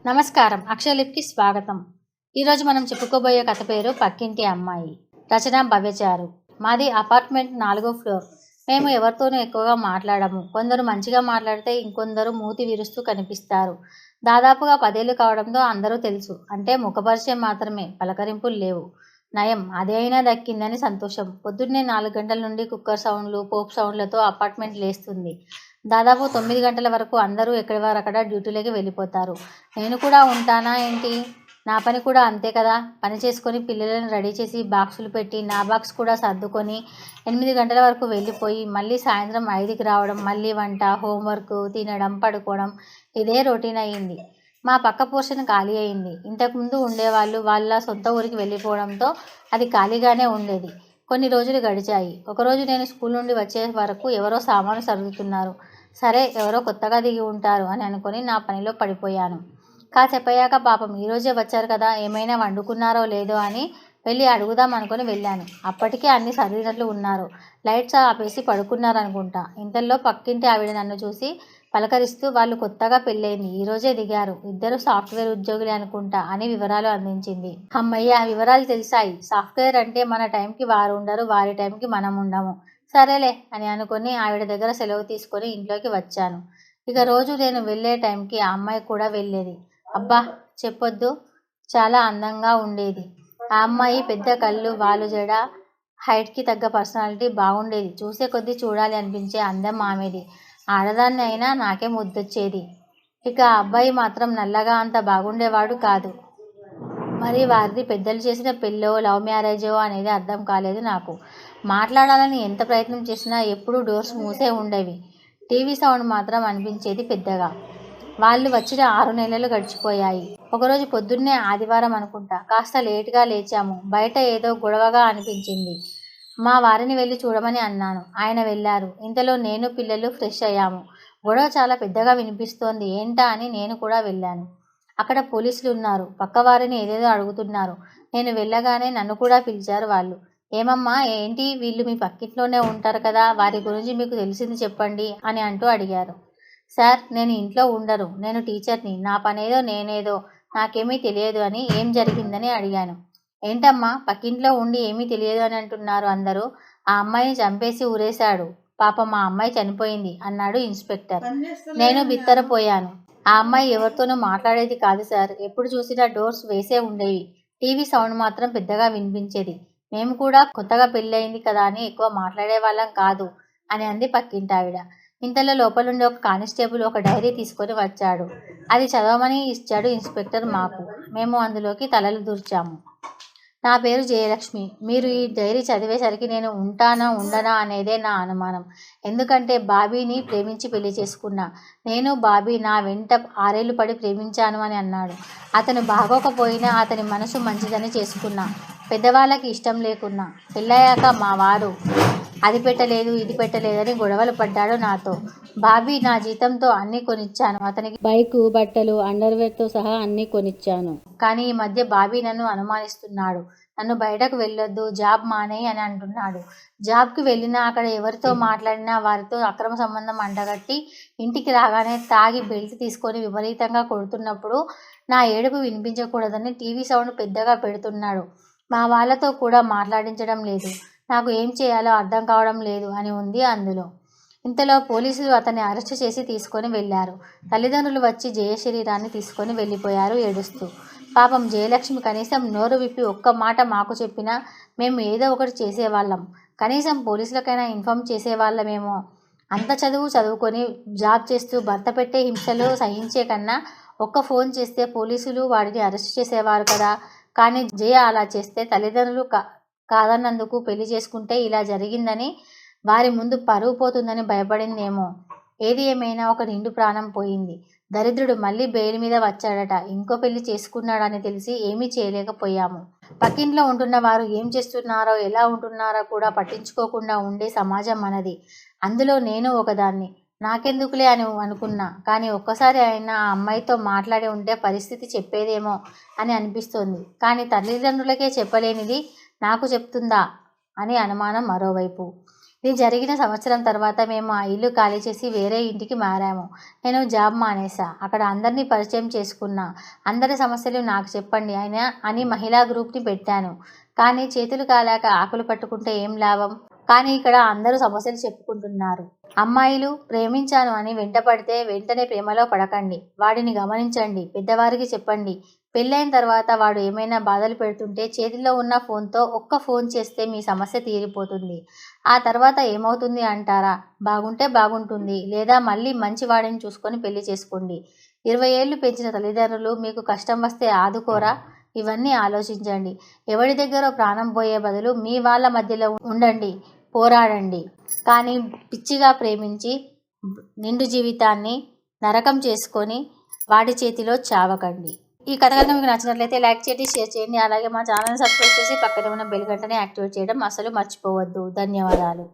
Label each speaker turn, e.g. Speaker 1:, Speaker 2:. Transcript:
Speaker 1: నమస్కారం. అక్షయలిప్కి స్వాగతం. ఈరోజు మనం చెప్పుకోబోయే కథ పేరు పక్కింటి అమ్మాయి. రచన భవ్యచారు. మాది అపార్ట్మెంట్ 4వ ఫ్లోర్. మేము ఎవరితోనూ ఎక్కువగా మాట్లాడము. కొందరు మంచిగా మాట్లాడితే ఇంకొందరు మూతి విరుస్తూ కనిపిస్తారు. దాదాపుగా 10 ఏళ్లు కావడంతో అందరూ తెలుసు. అంటే ముఖపరిచయం మాత్రమే, పలకరింపులు లేవు. నయం, అదే అయినా దక్కిందని సంతోషం. పొద్దున్నే 4 గంటల నుండి కుక్కర్ సౌండ్లు, పోప్ సౌండ్లతో అపార్ట్మెంట్ లేస్తుంది. దాదాపు 9 గంటల వరకు అందరూ ఎక్కడి వారక్కడ డ్యూటీలోకి వెళ్ళిపోతారు. నేను కూడా ఉంటానా ఏంటి? నా పని కూడా అంతే కదా. పని చేసుకొని పిల్లలను రెడీ చేసి బాక్సులు పెట్టి నా బాక్స్ కూడా సర్దుకొని 8 గంటల వరకు వెళ్ళిపోయి మళ్ళీ సాయంత్రం 5కి రావడం, మళ్ళీ వంట, హోంవర్క్, తినడం, పడుకోవడం, ఇదే రొటీన్ అయ్యింది. మా పక్క పోర్షన్ ఖాళీ అయింది. ఇంతకుముందు ఉండేవాళ్ళు వాళ్ళ సొంత ఊరికి వెళ్ళిపోవడంతో అది ఖాళీగానే ఉండేది. కొన్ని రోజులు గడిచాయి. ఒకరోజు నేను స్కూల్ నుండి వచ్చే వరకు ఎవరో సామాను సర్దుతున్నారు. సరే, ఎవరో కొత్తగా దిగి ఉంటారు అని అనుకొని నా పనిలో పడిపోయాను. కాసేపయ్యాక పాపం ఈరోజే వచ్చారు కదా, ఏమైనా వండుకున్నారో లేదో అని వెళ్ళి అడుగుదాం అనుకుని వెళ్ళాను. అప్పటికే అన్నీ సర్దినట్లు ఉన్నారు. లైట్స్ ఆపేసి పడుకున్నారనుకుంటా. ఇంతలో పక్కింటి ఆవిడ నన్ను చూసి పలకరిస్తూ వాళ్ళు కొత్తగా పెళ్ళయింది, ఈరోజే దిగారు, ఇద్దరు సాఫ్ట్వేర్ ఉద్యోగులే అనుకుంటా అని వివరాలు అందించింది. అమ్మయ్య, వివరాలు తెలిసాయి. సాఫ్ట్వేర్ అంటే మన టైంకి వారు ఉండరు, వారి టైంకి మనం ఉండము. సరేలే అని అనుకుని ఆవిడ దగ్గర సెలవు తీసుకొని ఇంట్లోకి వచ్చాను. ఇక రోజు నేను వెళ్ళే టైంకి ఆ అమ్మాయి కూడా వెళ్ళేది. అబ్బా చెప్పొద్దు, చాలా అందంగా ఉండేది. ఆ అమ్మాయి పెద్ద కళ్ళు, వాలు జడ, హైట్కి తగ్గ పర్సనాలిటీ బాగుండేది. చూసే కొద్దీ చూడాలి అనిపించే అందం ఆమెది. ఆడదాన్ని అయినా నాకే ముద్దొచ్చేది. ఇక ఆ అబ్బాయి మాత్రం నల్లగా అంత బాగుండేవాడు కాదు. మరి వారిది పెద్దలు చేసిన పెళ్ళో లవ్ మ్యారేజో అనేది అర్థం కాలేదు నాకు. మాట్లాడాలని ఎంత ప్రయత్నం చేసినా ఎప్పుడూ డోర్స్ మూసే ఉండేవి. టీవీ సౌండ్ మాత్రం అనిపించేది పెద్దగా. వాళ్ళు వచ్చిన 6 నెలలు గడిచిపోయాయి. ఒకరోజు పొద్దున్నే, ఆదివారం అనుకుంటా, కాస్త లేటుగా లేచాము. బయట ఏదో గొడవగా అనిపించింది. మా వారిని వెళ్ళి చూడమని అన్నాను. ఆయన వెళ్ళారు. ఇంతలో నేను పిల్లలు ఫ్రెష్ అయ్యాము. గొడవ చాలా పెద్దగా వినిపిస్తోంది. ఏంటా అని నేను కూడా వెళ్ళాను. అక్కడ పోలీసులు ఉన్నారు. పక్కవారిని ఏదేదో అడుగుతున్నారు. నేను వెళ్ళగానే నన్ను కూడా పిలిచారు వాళ్ళు. ఏమమ్మా, ఏంటి, వీళ్ళు మీ పక్కింట్లోనే ఉంటారు కదా, వారి గురించి మీకు తెలిసింది చెప్పండి అని అంటూ అడిగారు. సార్, నేను ఇంట్లో ఉండను, నేను టీచర్ని, నా పనేదో నేనేదో, నాకేమీ తెలియదు అని, ఏం జరిగిందని అడిగాను. ఏంటమ్మా, పక్కింట్లో ఉండి ఏమీ తెలియదు అని అంటున్నారు అందరూ. ఆ అమ్మాయిని చంపేసి ఊరేశాడు. పాపం మా అమ్మాయి చనిపోయింది అన్నాడు ఇన్స్పెక్టర్. నేను బిత్తరపోయాను. ఆ అమ్మాయి ఎవరితోనూ మాట్లాడేది కాదు సార్. ఎప్పుడు చూసినా డోర్స్ వేసే ఉండేవి. టీవీ సౌండ్ మాత్రం పెద్దగా వినిపించేది. మేము కూడా కొత్తగా పెళ్ళయింది కదా అని ఎక్కువ మాట్లాడేవాళ్ళం కాదు అని అంది పక్కింటావిడ. ఇంతలో లోపల నుండి ఒక కానిస్టేబుల్ ఒక డైరీ తీసుకొని వచ్చాడు. అది చదవమని ఇచ్చాడు ఇన్స్పెక్టర్ మాకు. మేము అందులోకి తలలు దూర్చాము. నా పేరు జయలక్ష్మి. మీరు ఈ డైరీ చదివేసరికి నేను ఉంటానా ఉండనా అనేదే నా అనుమానం. ఎందుకంటే బాబీని ప్రేమించి పెళ్లి చేసుకున్నా. నేను బాబీ నా వెంట 6 ఏళ్లు పడి ప్రేమించాను అని అన్నాడు. అతను బాగోకపోయినా అతని మనసు మంచిదని చేసుకున్నా. పెద్దవాళ్ళకి ఇష్టం లేకున్నా. పెళ్ళయ్యాక మా వారు అది పెట్టలేదు, ఇది పెట్టలేదని గొడవలు పడ్డాడు నాతో. బాబీ నా జీతంతో అన్నీ కొనిచ్చాను. అతనికి బైకు, బట్టలు, అండర్వేర్తో సహా అన్నీ కొనిచ్చాను. కానీ ఈ మధ్య బాబీ నన్ను అనుమానిస్తున్నాడు. నన్ను బయటకు వెళ్ళొద్దు, జాబ్ మానేయి అని అంటున్నాడు. జాబ్కి వెళ్ళినా అక్కడ ఎవరితో మాట్లాడినా వారితో అక్రమ సంబంధం అంటగట్టి ఇంటికి రాగానే తాగి బెల్ట్ తీసుకొని విపరీతంగా కొడుతున్నప్పుడు నా ఏడుపు వినిపించకూడదని టీవీ సౌండ్ పెద్దగా పెడుతున్నాడు. మా వాళ్ళతో కూడా మాట్లాడించడం లేదు. నాకు ఏం చేయాలో అర్థం కావడం లేదు అని ఉంది అందులో. ఇంతలో పోలీసులు అతన్ని అరెస్టు చేసి తీసుకొని వెళ్ళారు. తల్లిదండ్రులు వచ్చి జయ శరీరాన్ని తీసుకొని వెళ్ళిపోయారు ఏడుస్తూ. పాపం జయలక్ష్మి కనీసం నోరు విప్పి ఒక్క మాట మాకు చెప్పినా మేము ఏదో ఒకటి చేసేవాళ్ళం. కనీసం పోలీసులకైనా ఇన్ఫామ్ చేసేవాళ్ళమేమో. అంత చదువుకొని జాబ్ చేస్తూ భర్త పెట్టే హింసలు సహించే కన్నా ఒక్క ఫోన్ చేస్తే పోలీసులు వాడిని అరెస్ట్ చేసేవారు కదా. కానీ జయ అలా చేస్తే తల్లిదండ్రులు కాదన్నందుకు పెళ్లి చేసుకుంటే ఇలా జరిగిందని వారి ముందు పరువు పోతుందని భయపడిందేమో. ఏది ఏమైనా ఒక నిండు ప్రాణం పోయింది. దరిద్రుడు మళ్ళీ బెయిల్ మీద వచ్చాడట. ఇంకో పెళ్లి చేసుకున్నాడని తెలిసి ఏమీ చేయలేకపోయాము. పక్కింట్లో ఉంటున్న వారు ఏం చేస్తున్నారో, ఎలా ఉంటున్నారో కూడా పట్టించుకోకుండా ఉండే సమాజం మనది. అందులో నేను ఒకదాన్ని. నాకెందుకులే అని అనుకున్నా. కానీ ఒక్కసారి అయినా ఆ అమ్మాయితో మాట్లాడి ఉంటే పరిస్థితి చెప్పేదేమో అని అనిపిస్తోంది. కానీ తల్లిదండ్రులకే చెప్పలేనిది నాకు చెప్తుందా అని అనుమానం మరోవైపు. ఇది జరిగిన సంవత్సరం తర్వాత మేము ఆ ఇల్లు ఖాళీ చేసి వేరే ఇంటికి మారాము. నేను జాబ్ మానేసా. అక్కడ అందరినీ పరిచయం చేసుకున్నా. అందరి సమస్యలు నాకు చెప్పండి అని మహిళా గ్రూప్ని పెట్టాను. కానీ చేతులు కాలాక ఆకులు పట్టుకుంటే ఏం లాభం? కానీ ఇక్కడ అందరూ సమస్యలు చెప్పుకుంటున్నారు. అమ్మాయిలు ప్రేమించాను అని వెంటపడితే వెంటనే ప్రేమలో పడకండి. వాడిని గమనించండి. పెద్దవారికి చెప్పండి. పెళ్ళైన తర్వాత వాడు ఏమైనా బాధలు పెడుతుంటే చేతిలో ఉన్న ఫోన్తో ఒక్క ఫోన్ చేస్తే మీ సమస్య తీరిపోతుంది. ఆ తర్వాత ఏమవుతుంది అంటారా? బాగుంటే బాగుంటుంది, లేదా మళ్ళీ మంచి వాడిని చూసుకొని పెళ్లి చేసుకోండి. 20 ఏళ్ళు పెంచిన తల్లిదండ్రులు మీకు కష్టం వస్తే ఆదుకోరా? ఇవన్నీ ఆలోచించండి. ఎవరి దగ్గరో ప్రాణం పోయే బదులు మీ వాళ్ళ మధ్యలో ఉండండి, పోరాడండి. కానీ పిచ్చిగా ప్రేమించి నిండు జీవితాన్ని నరకం చేసుకొని వాడి చేతిలో చావకండి. ఈ కథ కనుక మీకు నచ్చినట్లయితే లైక్ చేయండి, షేర్ చేయండి. అలాగే మా ఛానల్ని సబ్స్క్రైబ్ చేసి పక్కనే ఉన్న బెల్ గంటని యాక్టివేట్ చేయడం అసలు మర్చిపోవద్దు. ధన్యవాదాలు.